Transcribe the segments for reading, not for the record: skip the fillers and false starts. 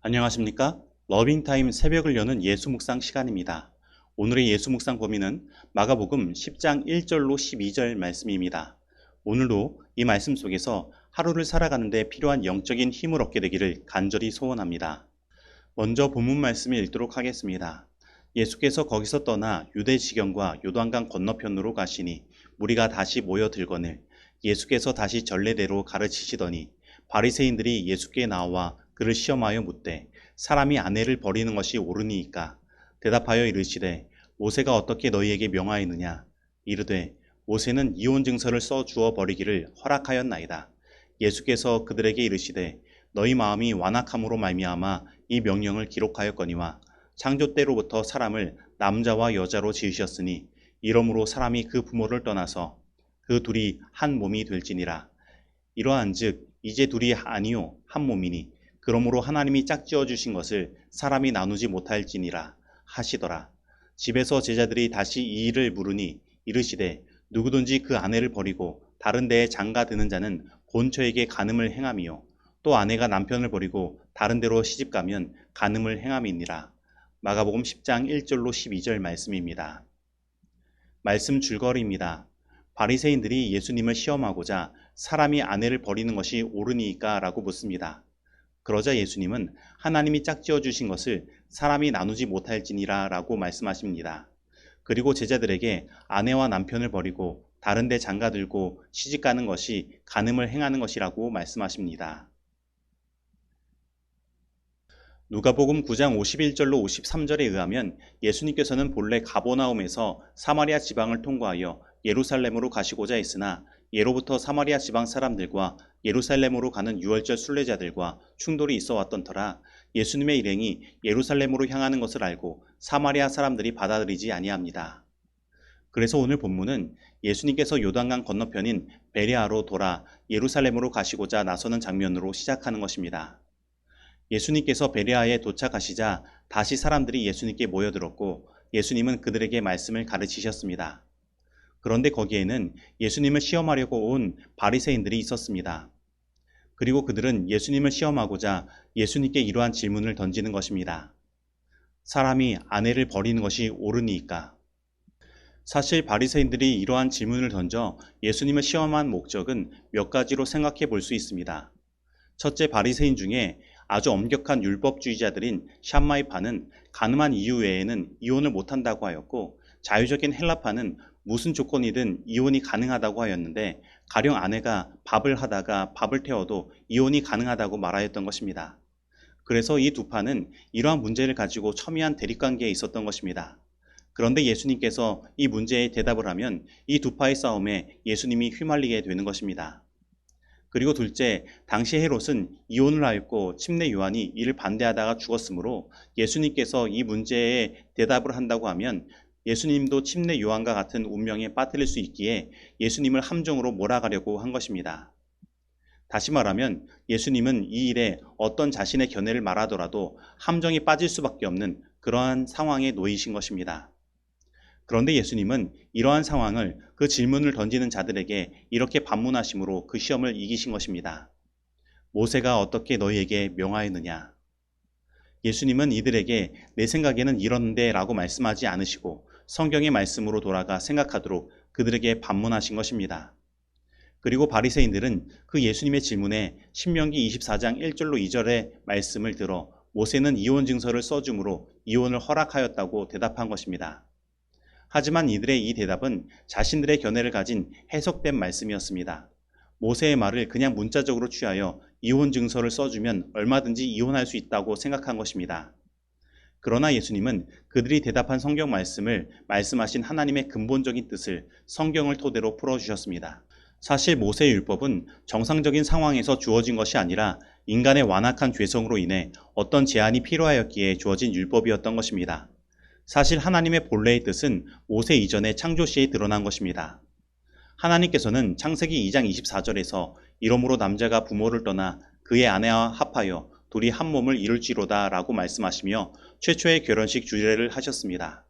안녕하십니까? 러빙타임 새벽을 여는 예수 묵상 시간입니다. 오늘의 예수 묵상 범위는 마가복음 10장 1절로 12절 말씀입니다. 오늘도 이 말씀 속에서 하루를 살아가는 데 필요한 영적인 힘을 얻게 되기를 간절히 소원합니다. 먼저 본문 말씀을 읽도록 하겠습니다. 예수께서 거기서 떠나 유대 지경과 요단강 건너편으로 가시니 무리가 다시 모여들거늘 예수께서 다시 전례대로 가르치시더니 바리새인들이 예수께 나와 그를 시험하여 묻되 사람이 아내를 버리는 것이 옳으니이까? 대답하여 이르시되 모세가 어떻게 너희에게 명하였느냐? 이르되 모세는 이혼 증서를 써 주어 버리기를 허락하였나이다. 예수께서 그들에게 이르시되 너희 마음이 완악함으로 말미암아 이 명령을 기록하였거니와 창조 때로부터 사람을 남자와 여자로 지으셨으니 이러므로 사람이 그 부모를 떠나서 그 둘이 한 몸이 될지니라. 이러한즉 이제 둘이 아니요 한 몸이니 그러므로 하나님이 짝지어 주신 것을 사람이 나누지 못할지니라 하시더라. 집에서 제자들이 다시 이 일을 물으니 이르시되 누구든지 그 아내를 버리고 다른 데에 장가드는 자는 본처에게 간음을 행함이요 또 아내가 남편을 버리고 다른 데로 시집가면 간음을 행함이니라. 마가복음 10장 1절로 12절 말씀입니다. 말씀 줄거리입니다. 바리새인들이 예수님을 시험하고자 사람이 아내를 버리는 것이 옳으니까? 라고 묻습니다. 그러자 예수님은 하나님이 짝지어 주신 것을 사람이 나누지 못할지니라 라고 말씀하십니다. 그리고 제자들에게 아내와 남편을 버리고 다른 데 장가들고 시집가는 것이 간음을 행하는 것이라고 말씀하십니다. 누가복음 9장 51절로 53절에 의하면 예수님께서는 본래 가버나움에서 사마리아 지방을 통과하여 예루살렘으로 가시고자 했으나 예로부터 사마리아 지방 사람들과 예루살렘으로 가는 유월절 순례자들과 충돌이 있어 왔던 터라 예수님의 일행이 예루살렘으로 향하는 것을 알고 사마리아 사람들이 받아들이지 아니합니다. 그래서 오늘 본문은 예수님께서 요단강 건너편인 베레아로 돌아 예루살렘으로 가시고자 나서는 장면으로 시작하는 것입니다. 예수님께서 베레아에 도착하시자 다시 사람들이 예수님께 모여들었고 예수님은 그들에게 말씀을 가르치셨습니다. 그런데 거기에는 예수님을 시험하려고 온 바리새인들이 있었습니다. 그리고 그들은 예수님을 시험하고자 예수님께 이러한 질문을 던지는 것입니다. 사람이 아내를 버리는 것이 옳으니까? 사실 바리새인들이 이러한 질문을 던져 예수님을 시험한 목적은 몇 가지로 생각해 볼 수 있습니다. 첫째, 바리새인 중에 아주 엄격한 율법주의자들인 샴마이파는 가늠한 이유 외에는 이혼을 못한다고 하였고 자유적인 헬라파는 무슨 조건이든 이혼이 가능하다고 하였는데 가령 아내가 밥을 하다가 밥을 태워도 이혼이 가능하다고 말하였던 것입니다. 그래서 이 두 파는 이러한 문제를 가지고 첨예한 대립관계에 있었던 것입니다. 그런데 예수님께서 이 문제에 대답을 하면 이 두 파의 싸움에 예수님이 휘말리게 되는 것입니다. 그리고 둘째, 당시 헤롯은 이혼을 하였고 침례 요한이 이를 반대하다가 죽었으므로 예수님께서 이 문제에 대답을 한다고 하면 예수님도 침례 요한과 같은 운명에 빠뜨릴 수 있기에 예수님을 함정으로 몰아가려고 한 것입니다. 다시 말하면 예수님은 이 일에 어떤 자신의 견해를 말하더라도 함정에 빠질 수밖에 없는 그러한 상황에 놓이신 것입니다. 그런데 예수님은 이러한 상황을 그 질문을 던지는 자들에게 이렇게 반문하심으로 그 시험을 이기신 것입니다. 모세가 어떻게 너희에게 명하였느냐? 예수님은 이들에게 내 생각에는 이런데 라고 말씀하지 않으시고 성경의 말씀으로 돌아가 생각하도록 그들에게 반문하신 것입니다. 그리고 바리새인들은 그 예수님의 질문에 신명기 24장 1절로 2절의 말씀을 들어 모세는 이혼 증서를 써줌으로 이혼을 허락하였다고 대답한 것입니다. 하지만 이들의 이 대답은 자신들의 견해를 가진 해석된 말씀이었습니다. 모세의 말을 그냥 문자적으로 취하여 이혼 증서를 써주면 얼마든지 이혼할 수 있다고 생각한 것입니다. 그러나 예수님은 그들이 대답한 성경 말씀을 말씀하신 하나님의 근본적인 뜻을 성경을 토대로 풀어주셨습니다. 사실 모세의 율법은 정상적인 상황에서 주어진 것이 아니라 인간의 완악한 죄성으로 인해 어떤 제한이 필요하였기에 주어진 율법이었던 것입니다. 사실 하나님의 본래의 뜻은 모세 이전의 창조 시에 드러난 것입니다. 하나님께서는 창세기 2장 24절에서 이러므로 남자가 부모를 떠나 그의 아내와 합하여 둘이 한 몸을 이룰지로다 라고 말씀하시며 최초의 결혼식 주례를 하셨습니다.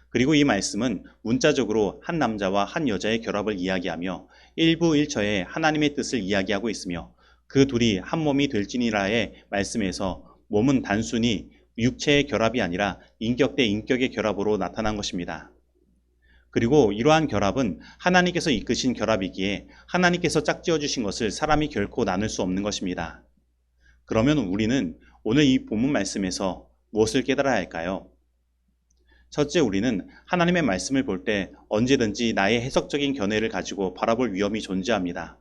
그리고 이 말씀은 문자적으로 한 남자와 한 여자의 결합을 이야기하며 일부일처의 하나님의 뜻을 이야기하고 있으며 그 둘이 한 몸이 될지니라의 말씀에서 몸은 단순히 육체의 결합이 아니라 인격 대 인격의 결합으로 나타난 것입니다. 그리고 이러한 결합은 하나님께서 이끄신 결합이기에 하나님께서 짝지어 주신 것을 사람이 결코 나눌 수 없는 것입니다. 그러면 우리는 오늘 이 본문 말씀에서 무엇을 깨달아야 할까요? 첫째, 우리는 하나님의 말씀을 볼 때 언제든지 나의 해석적인 견해를 가지고 바라볼 위험이 존재합니다.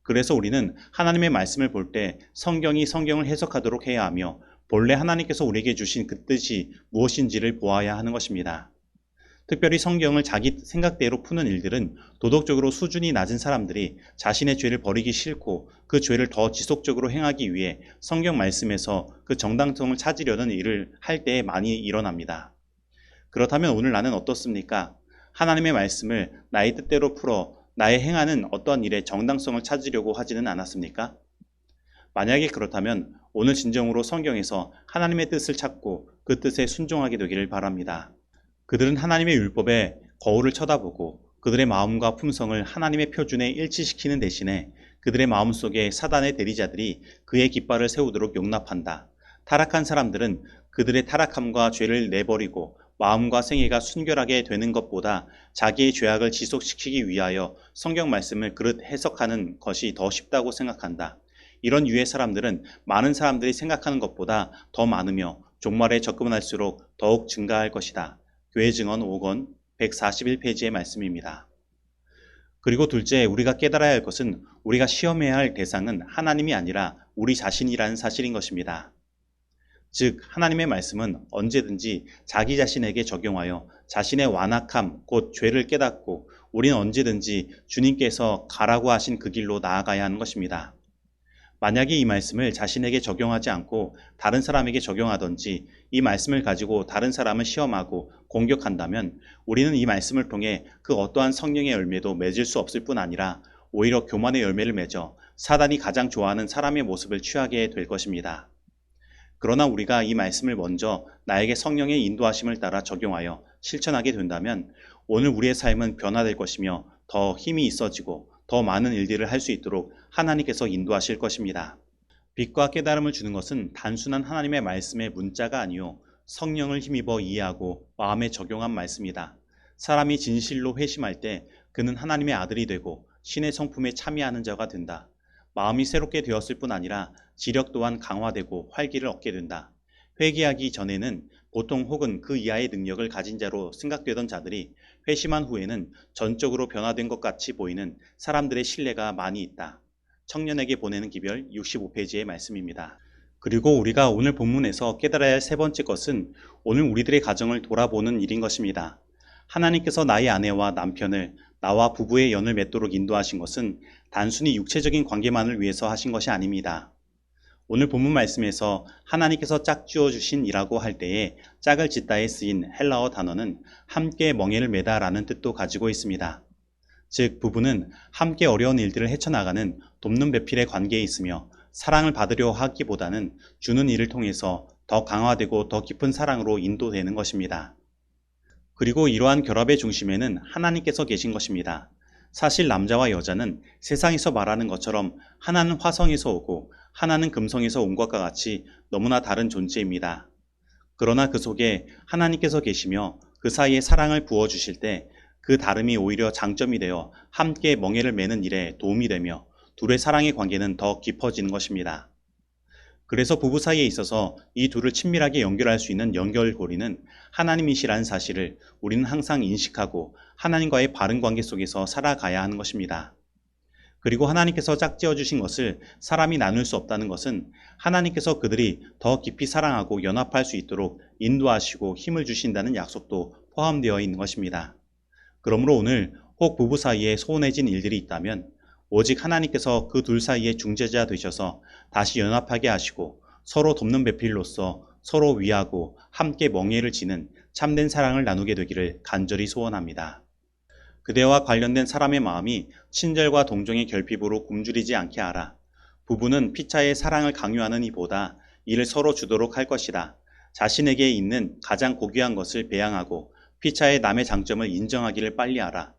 그래서 우리는 하나님의 말씀을 볼 때 성경이 성경을 해석하도록 해야 하며 본래 하나님께서 우리에게 주신 그 뜻이 무엇인지를 보아야 하는 것입니다. 특별히 성경을 자기 생각대로 푸는 일들은 도덕적으로 수준이 낮은 사람들이 자신의 죄를 버리기 싫고 그 죄를 더 지속적으로 행하기 위해 성경 말씀에서 그 정당성을 찾으려는 일을 할 때에 많이 일어납니다. 그렇다면 오늘 나는 어떻습니까? 하나님의 말씀을 나의 뜻대로 풀어 나의 행하는 어떠한 일에 정당성을 찾으려고 하지는 않았습니까? 만약에 그렇다면 오늘 진정으로 성경에서 하나님의 뜻을 찾고 그 뜻에 순종하게 되기를 바랍니다. 그들은 하나님의 율법에 거울을 쳐다보고 그들의 마음과 품성을 하나님의 표준에 일치시키는 대신에 그들의 마음속에 사단의 대리자들이 그의 깃발을 세우도록 용납한다. 타락한 사람들은 그들의 타락함과 죄를 내버리고 마음과 생애가 순결하게 되는 것보다 자기의 죄악을 지속시키기 위하여 성경 말씀을 그릇 해석하는 것이 더 쉽다고 생각한다. 이런 유의 사람들은 많은 사람들이 생각하는 것보다 더 많으며 종말에 접근할수록 더욱 증가할 것이다. 교회 증언 5권 141페이지의 말씀입니다. 그리고 둘째, 우리가 깨달아야 할 것은 우리가 시험해야 할 대상은 하나님이 아니라 우리 자신이라는 사실인 것입니다. 즉 하나님의 말씀은 언제든지 자기 자신에게 적용하여 자신의 완악함 곧 죄를 깨닫고 우리는 언제든지 주님께서 가라고 하신 그 길로 나아가야 하는 것입니다. 만약에 이 말씀을 자신에게 적용하지 않고 다른 사람에게 적용하든지 이 말씀을 가지고 다른 사람을 시험하고 공격한다면 우리는 이 말씀을 통해 그 어떠한 성령의 열매도 맺을 수 없을 뿐 아니라 오히려 교만의 열매를 맺어 사단이 가장 좋아하는 사람의 모습을 취하게 될 것입니다. 그러나 우리가 이 말씀을 먼저 나에게 성령의 인도하심을 따라 적용하여 실천하게 된다면 오늘 우리의 삶은 변화될 것이며 더 힘이 있어지고 더 많은 일들을 할 수 있도록 하나님께서 인도하실 것입니다. 빛과 깨달음을 주는 것은 단순한 하나님의 말씀의 문자가 아니요 성령을 힘입어 이해하고 마음에 적용한 말씀이다. 사람이 진실로 회심할 때 그는 하나님의 아들이 되고 신의 성품에 참여하는 자가 된다. 마음이 새롭게 되었을 뿐 아니라 지력 또한 강화되고 활기를 얻게 된다. 회개하기 전에는 보통 혹은 그 이하의 능력을 가진 자로 생각되던 자들이 회심한 후에는 전적으로 변화된 것 같이 보이는 사람들의 신뢰가 많이 있다. 청년에게 보내는 기별 65페이지의 말씀입니다. 그리고 우리가 오늘 본문에서 깨달아야 할 세 번째 것은 오늘 우리들의 가정을 돌아보는 일인 것입니다. 하나님께서 나의 아내와 남편을 나와 부부의 연을 맺도록 인도하신 것은 단순히 육체적인 관계만을 위해서 하신 것이 아닙니다. 오늘 본문 말씀에서 하나님께서 짝지어 주신 이라고 할 때에 짝을 짓다에 쓰인 헬라어 단어는 함께 멍에를 매다라는 뜻도 가지고 있습니다. 즉 부부는 함께 어려운 일들을 헤쳐나가는 돕는 배필의 관계에 있으며 사랑을 받으려 하기보다는 주는 일을 통해서 더 강화되고 더 깊은 사랑으로 인도되는 것입니다. 그리고 이러한 결합의 중심에는 하나님께서 계신 것입니다. 사실 남자와 여자는 세상에서 말하는 것처럼 하나는 화성에서 오고 하나는 금성에서 온 것과 같이 너무나 다른 존재입니다. 그러나 그 속에 하나님께서 계시며 그 사이에 사랑을 부어주실 때 그 다름이 오히려 장점이 되어 함께 멍에를 매는 일에 도움이 되며 둘의 사랑의 관계는 더 깊어지는 것입니다. 그래서 부부 사이에 있어서 이 둘을 친밀하게 연결할 수 있는 연결고리는 하나님이시라는 사실을 우리는 항상 인식하고 하나님과의 바른 관계 속에서 살아가야 하는 것입니다. 그리고 하나님께서 짝지어 주신 것을 사람이 나눌 수 없다는 것은 하나님께서 그들이 더 깊이 사랑하고 연합할 수 있도록 인도하시고 힘을 주신다는 약속도 포함되어 있는 것입니다. 그러므로 오늘 혹 부부 사이에 소원해진 일들이 있다면 오직 하나님께서 그 둘 사이의 중재자 되셔서 다시 연합하게 하시고 서로 돕는 배필로서 서로 위하고 함께 멍에를 지는 참된 사랑을 나누게 되기를 간절히 소원합니다. 그대와 관련된 사람의 마음이 친절과 동정의 결핍으로 굶주리지 않게 하라. 부부는 피차의 사랑을 강요하는 이보다 이를 서로 주도록 할 것이다. 자신에게 있는 가장 고귀한 것을 배양하고 피차의 남의 장점을 인정하기를 빨리 하라.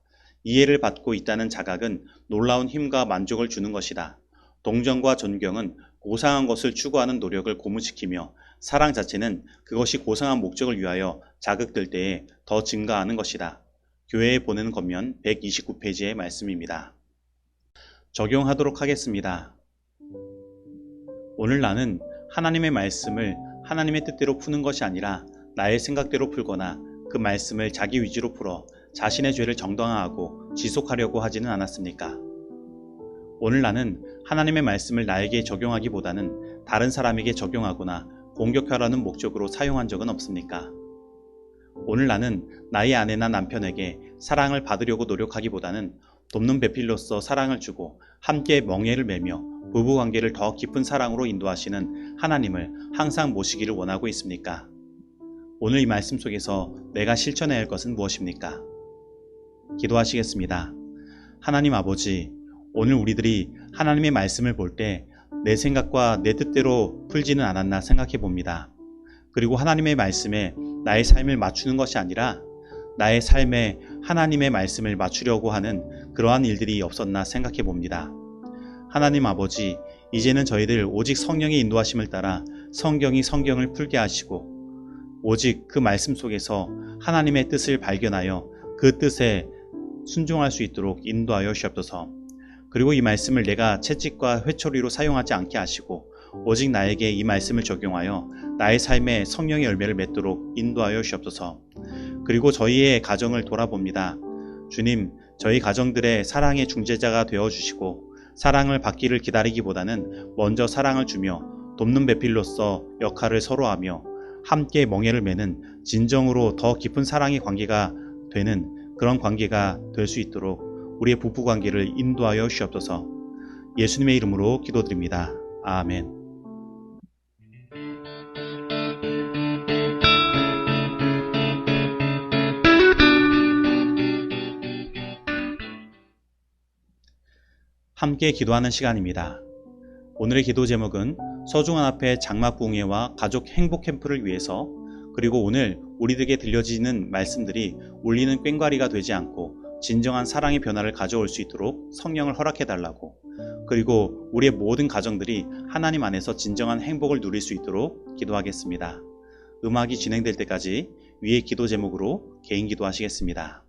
이해를 받고 있다는 자각은 놀라운 힘과 만족을 주는 것이다. 동정과 존경은 고상한 것을 추구하는 노력을 고무시키며 사랑 자체는 그것이 고상한 목적을 위하여 자극될 때에 더 증가하는 것이다. 교회에 보내는 겉면 129페이지의 말씀입니다. 적용하도록 하겠습니다. 오늘 나는 하나님의 말씀을 하나님의 뜻대로 푸는 것이 아니라 나의 생각대로 풀거나 그 말씀을 자기 위주로 풀어 자신의 죄를 정당화하고 지속하려고 하지는 않았습니까? 오늘 나는 하나님의 말씀을 나에게 적용하기보다는 다른 사람에게 적용하거나 공격하라는 목적으로 사용한 적은 없습니까? 오늘 나는 나의 아내나 남편에게 사랑을 받으려고 노력하기보다는 돕는 배필로서 사랑을 주고 함께 멍에를 매며 부부관계를 더 깊은 사랑으로 인도하시는 하나님을 항상 모시기를 원하고 있습니까? 오늘 이 말씀 속에서 내가 실천해야 할 것은 무엇입니까? 기도하시겠습니다. 하나님 아버지, 오늘 우리들이 하나님의 말씀을 볼 때 내 생각과 내 뜻대로 풀지는 않았나 생각해 봅니다. 그리고 하나님의 말씀에 나의 삶을 맞추는 것이 아니라 나의 삶에 하나님의 말씀을 맞추려고 하는 그러한 일들이 없었나 생각해 봅니다. 하나님 아버지, 이제는 저희들 오직 성령의 인도하심을 따라 성경을 풀게 하시고 오직 그 말씀 속에서 하나님의 뜻을 발견하여 그 뜻에 순종할 수 있도록 인도하여 주옵소서. 그리고 이 말씀을 내가 채찍과 회초리로 사용하지 않게 하시고 오직 나에게 이 말씀을 적용하여 나의 삶에 성령의 열매를 맺도록 인도하여 주옵소서. 그리고 저희의 가정을 돌아봅니다. 주님, 저희 가정들의 사랑의 중재자가 되어주시고 사랑을 받기를 기다리기보다는 먼저 사랑을 주며 돕는 배필로서 역할을 서로 하며 함께 멍에를 매는 진정으로 더 깊은 사랑의 관계가 되는 그런 관계가 될 수 있도록 우리의 부부관계를 인도하여 주옵소서. 예수님의 이름으로 기도드립니다. 아멘. 함께 기도하는 시간입니다. 오늘의 기도 제목은 서중환 앞에 장막 부흥회와 가족 행복 캠프를 위해서, 그리고 오늘 우리들에게 들려지는 말씀들이 울리는 꽹과리가 되지 않고 진정한 사랑의 변화를 가져올 수 있도록 성령을 허락해달라고, 그리고 우리의 모든 가정들이 하나님 안에서 진정한 행복을 누릴 수 있도록 기도하겠습니다. 음악이 진행될 때까지 위의 기도 제목으로 개인 기도하시겠습니다.